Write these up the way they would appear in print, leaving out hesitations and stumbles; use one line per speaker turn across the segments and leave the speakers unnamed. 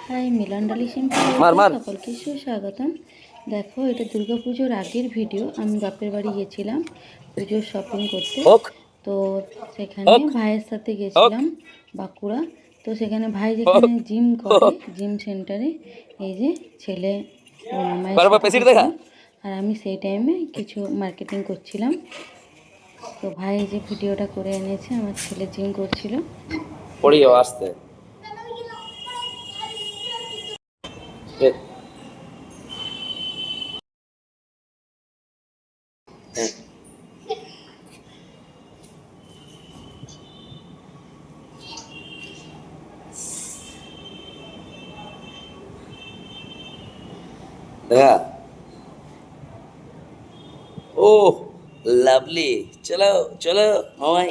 High মিলনডালি simple সকলকে সুস্বাগতম। দেখো, এটা দুর্গাপুজোর আগের ভিডিও। আমি বাপের বাড়ি গেছিলাম পুজোর শপিং করতে। তো সেখানে ভাইয়ের সাথে গেছিলাম বাঁকুড়া। তো সেখানে ভাই যেখানে জিম করে, জিম সেন্টারে এই যে ছেলে ও মামায়ের সাথে ছিল। আর আমি সেই টাইমে কিছু মার্কেটিং করছিলাম। তো ভাই যে ভিডিওটা করে এনেছে, আমার ছেলে জিম করছিল।
পড়িও আসতে দেখা। ও লাভলি, চলো চলো মামাই।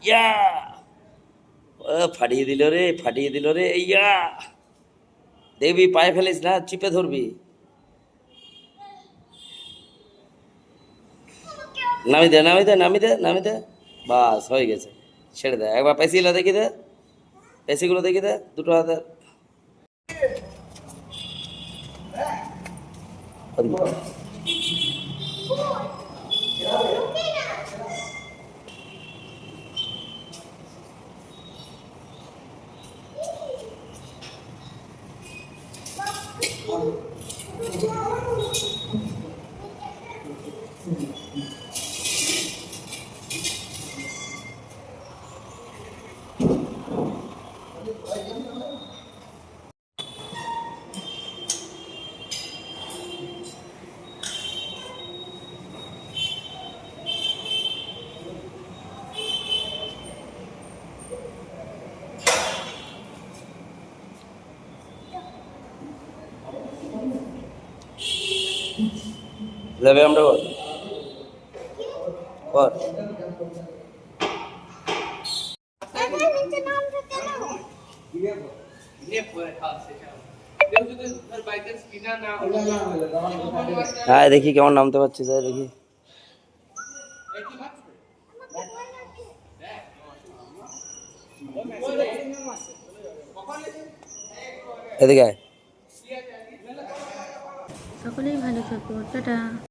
ইয়া ফাটিয়ে দিল রে, ফাটিয়ে দিল রে। ইয়া দেখবি পায়ে ফেলিস না, চিপে ধরবি। নামি দে, নামি দে, নামি দে, নামি দে। বাস হয়ে গেছে, ছেড়ে দে। একবার পেশিগুলো দেখি দে, পেশিগুলো দেখি দে দুটো হাতে। যাবে আমরা কর হ্যাঁ, দেখি কেমন নামতে পারছিস। দেখি এদিকে
সকলেই ভালো থাকো, টাটা।